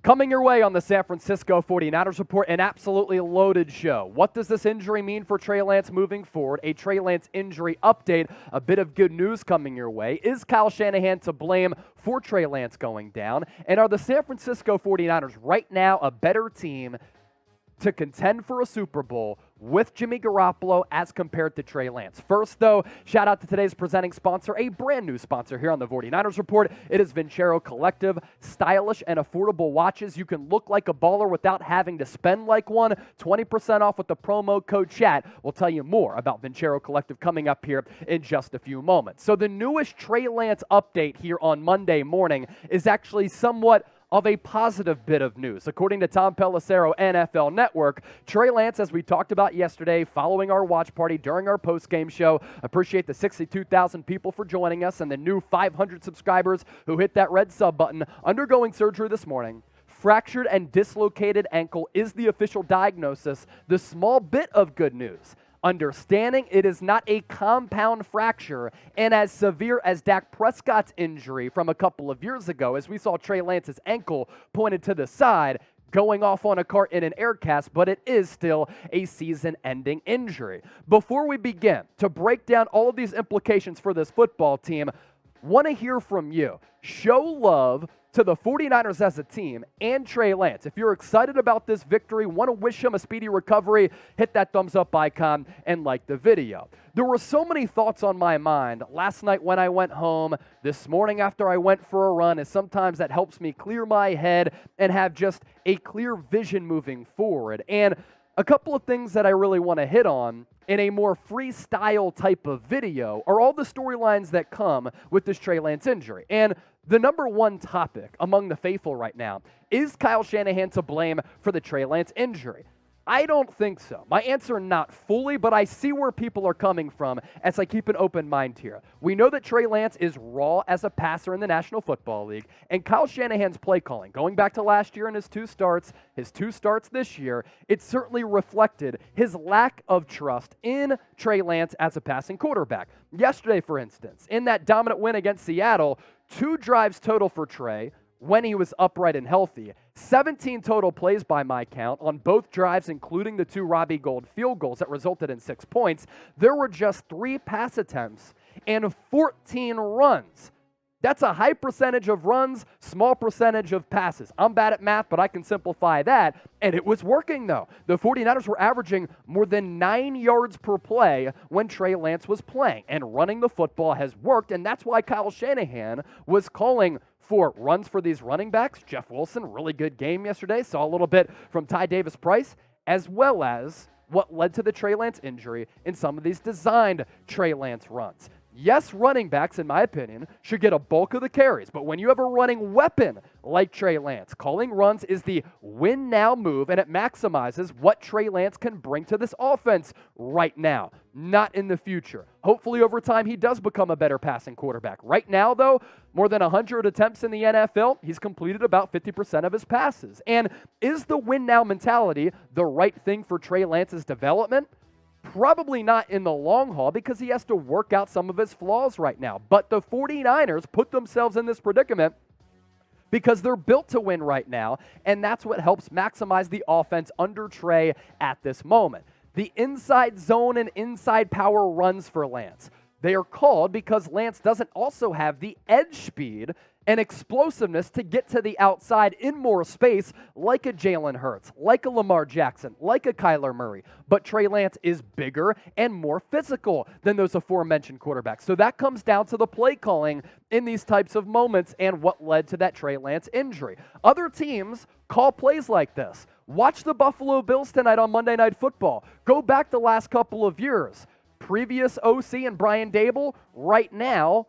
Coming your way on the San Francisco 49ers Report, an absolutely loaded show. What does this injury mean for Trey Lance moving forward? A Trey Lance injury update, a bit of good news coming your way. Is Kyle Shanahan to blame for Trey Lance going down? And are the San Francisco 49ers right now a better team to contend for a Super Bowl with Jimmy Garoppolo as compared to Trey Lance? First, though, shout out to today's presenting sponsor, a brand new sponsor here on the 49ers Report. It is Vincero Collective. Stylish and affordable watches. You can look like a baller without having to spend like one. 20% off with the promo code CHAT. We'll tell you more about Vincero Collective coming up here in just a few moments. So the newest Trey Lance update here on Monday morning is actually somewhat of a positive bit of news. According to Tom Pelissero, NFL Network, Trey Lance, as we talked about yesterday, following our watch party during our post-game show, appreciate the 62,000 people for joining us and the new 500 subscribers who hit that red sub button, undergoing surgery this morning. Fractured and dislocated ankle is the official diagnosis. The small bit of good news: understanding it is not a compound fracture and as severe as Dak Prescott's injury from a couple of years ago, as we saw Trey Lance's ankle pointed to the side, going off on a cart in an air cast, but it is still a season-ending injury. Before we begin to break down all of these implications for this football team, want to hear from you. Show love to the 49ers as a team and Trey Lance. If you're excited about this victory, want to wish him a speedy recovery, hit that thumbs up icon and like the video. There were so many thoughts on my mind last night when I went home, this morning after I went for a run, and sometimes that helps me clear my head and have just a clear vision moving forward. And a couple of things that I really want to hit on in a more freestyle type of video are all the storylines that come with this Trey Lance injury. And the number one topic among the faithful right now is Kyle Shanahan to blame for the Trey Lance injury. I don't think so. My answer, not fully, but I see where people are coming from as I keep an open mind here. We know that Trey Lance is raw as a passer in the National Football League, and Kyle Shanahan's play calling, going back to last year and his two starts this year, it certainly reflected his lack of trust in Trey Lance as a passing quarterback. Yesterday, for instance, in that dominant win against Seattle, 2 drives total for Trey when he was upright and healthy. 17 total plays by my count on both drives, including the 2 Robbie Gould field goals that resulted in 6 points. There were just 3 pass attempts and 14 runs. That's a high percentage of runs, small percentage of passes. I'm bad at math, but I can simplify that, and it was working, though. The 49ers were averaging more than 9 yards per play when Trey Lance was playing, and running the football has worked, and that's why Kyle Shanahan was calling for runs for these running backs. Jeff Wilson, really good game yesterday. Saw a little bit from Ty Davis-Price, as well as what led to the Trey Lance injury in some of these designed Trey Lance runs. Yes, running backs, in my opinion, should get a bulk of the carries, but when you have a running weapon like Trey Lance, calling runs is the win-now move, and it maximizes what Trey Lance can bring to this offense right now, not in the future. Hopefully, over time, he does become a better passing quarterback. Right now, though, more than 100 attempts in the NFL, he's completed about 50% of his passes. And is the win-now mentality the right thing for Trey Lance's development? Probably not in the long haul, because he has to work out some of his flaws right now. But the 49ers put themselves in this predicament because they're built to win right now, and that's what helps maximize the offense under Trey at this moment. The inside zone and inside power runs for Lance. They are called because Lance doesn't also have the edge speed and explosiveness to get to the outside in more space like a Jalen Hurts, like a Lamar Jackson, like a Kyler Murray. But Trey Lance is bigger and more physical than those aforementioned quarterbacks. So that comes down to the play calling in these types of moments and what led to that Trey Lance injury. Other teams call plays like this. Watch the Buffalo Bills tonight on Monday Night Football. Go back the last couple of years. Previous OC and Brian Dable, right now,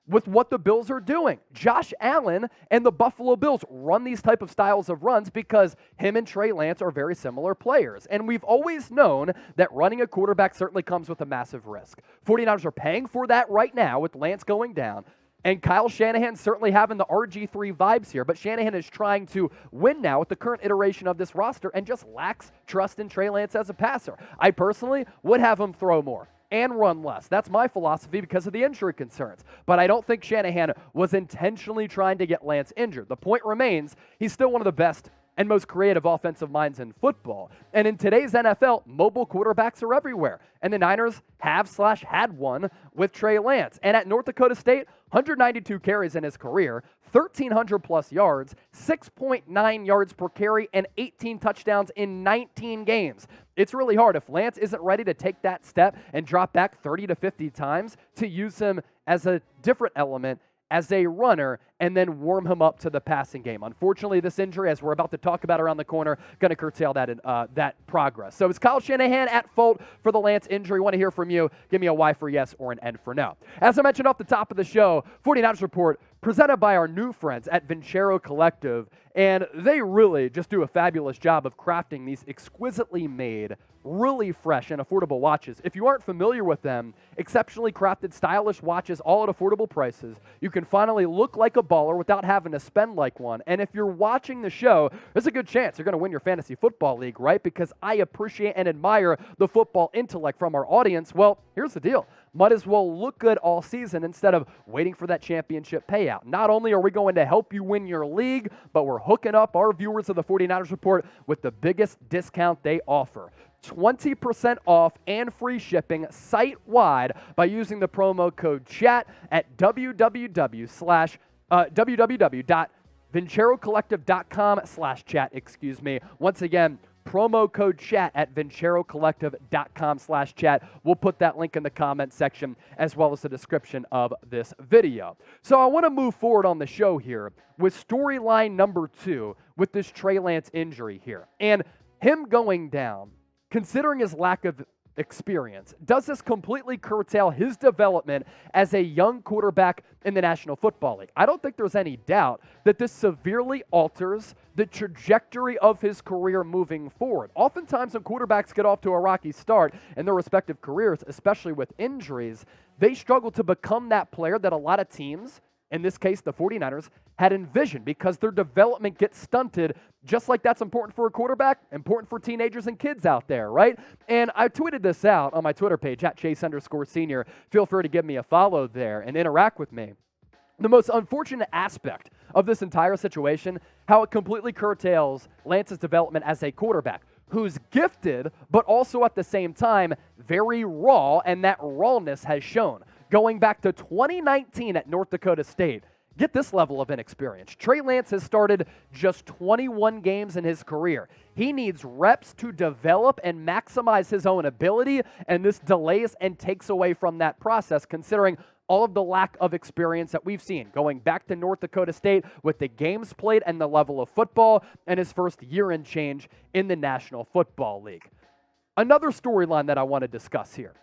with what the Bills are doing. Josh Allen and the Buffalo Bills run these type of styles of runs because him and Trey Lance are very similar players. And we've always known that running a quarterback certainly comes with a massive risk. 49ers are paying for that right now with Lance going down. And Kyle Shanahan certainly having the RG3 vibes here, but Shanahan is trying to win now with the current iteration of this roster and just lacks trust in Trey Lance as a passer. I personally would have him throw more. and run less. That's my philosophy because of the injury concerns. But I don't think Shanahan was intentionally trying to get Lance injured. The point remains, he's still one of the best and most creative offensive minds in football. And in today's NFL, mobile quarterbacks are everywhere. And the Niners had one with Trey Lance. And at North Dakota State, 192 carries in his career, 1,300 plus yards, 6.9 yards per carry, and 18 touchdowns in 19 games. It's really hard if Lance isn't ready to take that step and drop back 30 to 50 times to use him as a different element as a runner and then warm him up to the passing game. Unfortunately, this injury, as we're about to talk about around the corner, going to curtail that progress. So is Kyle Shanahan at fault for the Lance injury? Want to hear from you. Give me a Y for yes or an N for no. As I mentioned off the top of the show, 49ers Report presented by our new friends at Vincero Collective, and they really just do a fabulous job of crafting these exquisitely made, really fresh and affordable watches. If you aren't familiar with them, exceptionally crafted, stylish watches, all at affordable prices. You can finally look like a baller without having to spend like one. And if you're watching the show, there's a good chance you're going to win your fantasy football league, right? Because I appreciate and admire the football intellect from our audience. Well, here's the deal. Might as well look good all season instead of waiting for that championship payout. Not only are we going to help you win your league, but we're hooking up our viewers of the 49ers Report with the biggest discount they offer. 20% off and free shipping site-wide by using the promo code CHAT at www.vincerocollective.com/chat. Once again, promo code CHAT at vincerocollective.com/chat. We'll put that link in the comment section as well as the description of this video. So I want to move forward on the show here with storyline number 2 with this Trey Lance injury here. And him going down, considering his lack of experience, does this completely curtail his development as a young quarterback in the National Football League? I don't think there's any doubt that this severely alters the trajectory of his career moving forward. Oftentimes when quarterbacks get off to a rocky start in their respective careers, especially with injuries, they struggle to become that player that a lot of teams, in this case the 49ers, had envisioned because their development gets stunted. Just like that's important for a quarterback, important for teenagers and kids out there, right? And I tweeted this out on my Twitter page, at Chase_Senior. Feel free to give me a follow there and interact with me. The most unfortunate aspect of this entire situation, how it completely curtails Lance's development as a quarterback, who's gifted, but also at the same time very raw, and that rawness has shown. Going back to 2019 at North Dakota State, get this level of inexperience. Trey Lance has started just 21 games in his career. He needs reps to develop and maximize his own ability, and this delays and takes away from that process, considering all of the lack of experience that we've seen going back to North Dakota State with the games played and the level of football and his first year and change in the National Football League. Another storyline that I want to discuss here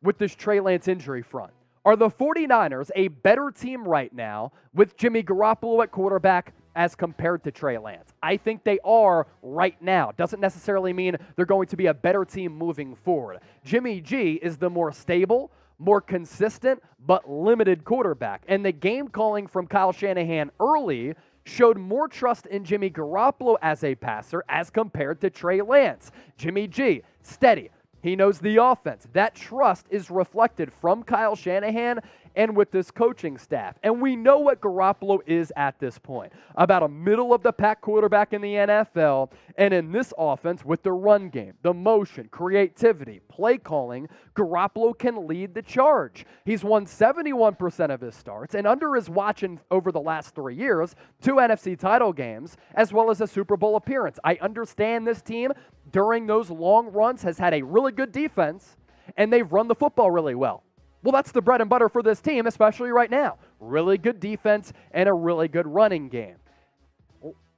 with this Trey Lance injury front. Are the 49ers a better team right now with Jimmy Garoppolo at quarterback as compared to Trey Lance? I think they are right now. Doesn't necessarily mean they're going to be a better team moving forward. Jimmy G is the more stable, more consistent, but limited quarterback. And the game calling from Kyle Shanahan early showed more trust in Jimmy Garoppolo as a passer as compared to Trey Lance. Jimmy G, steady. He knows the offense. That trust is reflected from Kyle Shanahan and with this coaching staff. And we know what Garoppolo is at this point. About a middle-of-the-pack quarterback in the NFL. And in this offense, with the run game, the motion, creativity, play calling, Garoppolo can lead the charge. He's won 71% of his starts. And under his watch over the last 3 years, 2 NFC title games, as well as a Super Bowl appearance. I understand this team, during those long runs, has had a really good defense, and they've run the football really well. Well, that's the bread and butter for this team, especially right now. Really good defense and a really good running game.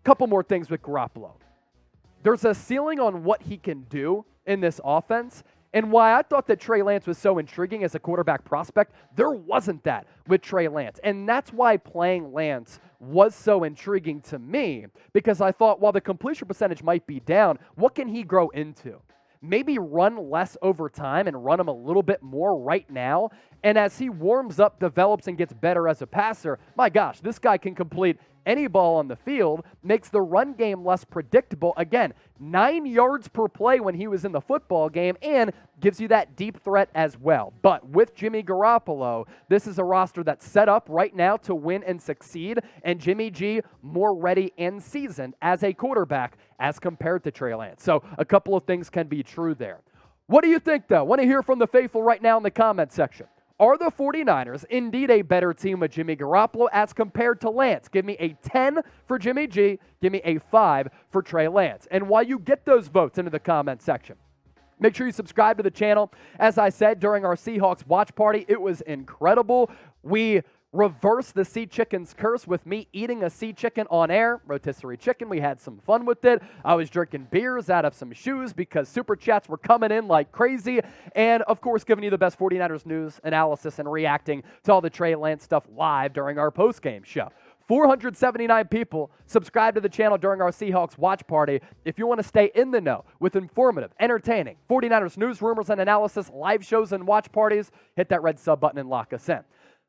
Couple more things with Garoppolo. There's a ceiling on what he can do in this offense, and why I thought that Trey Lance was so intriguing as a quarterback prospect, there wasn't that with Trey Lance. And that's why playing Lance was so intriguing to me, because I thought, while the completion percentage might be down, what can he grow into? Maybe run less over time and run him a little bit more right now And as he warms up, develops, and gets better as a passer, my gosh, this guy can complete any ball on the field, makes the run game less predictable. Again, 9 yards per play when he was in the football game, and gives you that deep threat as well. But with Jimmy Garoppolo, this is a roster that's set up right now to win and succeed, and Jimmy G more ready and seasoned as a quarterback as compared to Trey Lance. So a couple of things can be true there. What do you think, though? Want to hear from the faithful right now in the comment section. Are the 49ers indeed a better team with Jimmy Garoppolo as compared to Lance? Give me a 10 for Jimmy G. Give me a 5 for Trey Lance. And while you get those votes into the comment section, make sure you subscribe to the channel. As I said during our Seahawks watch party, it was incredible. We reversed the sea chicken's curse with me eating a sea chicken on air, rotisserie chicken. We had some fun with it. I was drinking beers out of some shoes because super chats were coming in like crazy. And, of course, giving you the best 49ers news, analysis, and reacting to all the Trey Lance stuff live during our post-game show. 479 people subscribed to the channel during our Seahawks watch party. If you want to stay in the know with informative, entertaining 49ers news, rumors, and analysis, live shows, and watch parties, hit that red sub button and lock us in.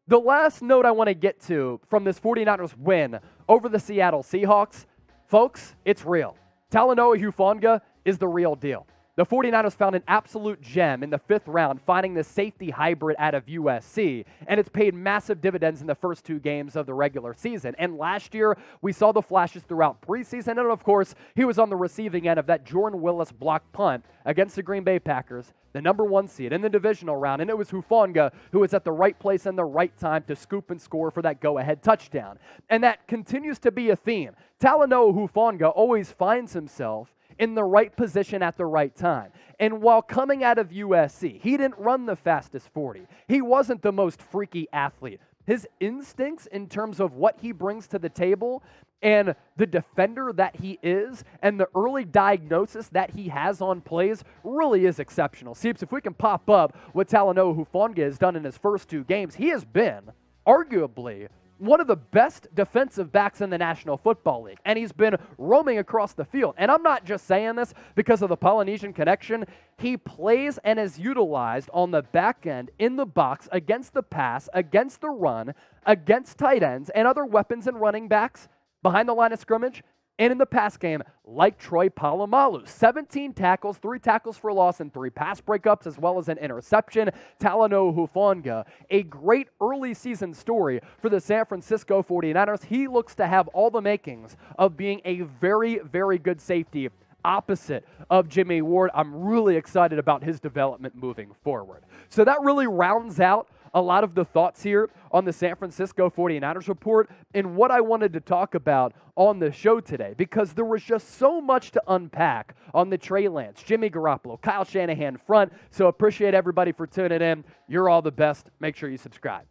The last note I want to get to from this 49ers win over the Seattle Seahawks, folks, it's real. Talanoa Hufanga is the real deal. The 49ers found an absolute gem in the 5th round, finding the safety hybrid out of USC, and it's paid massive dividends in the first 2 games of the regular season. And last year, we saw the flashes throughout preseason, and of course, he was on the receiving end of that Jordan Willis blocked punt against the Green Bay Packers, the number 1 seed in the divisional round, and it was Hufanga who was at the right place and the right time to scoop and score for that go-ahead touchdown. And that continues to be a theme. Talanoa Hufanga always finds himself in the right position at the right time. And while coming out of USC, he didn't run the fastest 40. He wasn't the most freaky athlete. His instincts in terms of what he brings to the table and the defender that he is and the early diagnosis that he has on plays really is exceptional. Seeps, if we can pop up what Talanoa Hufanga has done in his first 2 games, he has been arguably one of the best defensive backs in the National Football League, and he's been roaming across the field. And I'm not just saying this because of the Polynesian connection. He plays and is utilized on the back end, in the box, against the pass, against the run, against tight ends, and other weapons and running backs behind the line of scrimmage, and in the pass game, like Troy Polamalu. 17 tackles, 3 tackles for loss, and 3 pass breakups, as well as an interception. Talanoa Hufanga, a great early season story for the San Francisco 49ers. He looks to have all the makings of being a very, very good safety opposite of Jimmy Ward. I'm really excited about his development moving forward. So that really rounds out a lot of the thoughts here on the San Francisco 49ers report and what I wanted to talk about on the show today, because there was just so much to unpack on the Trey Lance, Jimmy Garoppolo, Kyle Shanahan front. So appreciate everybody for tuning in. You're all the best. Make sure you subscribe.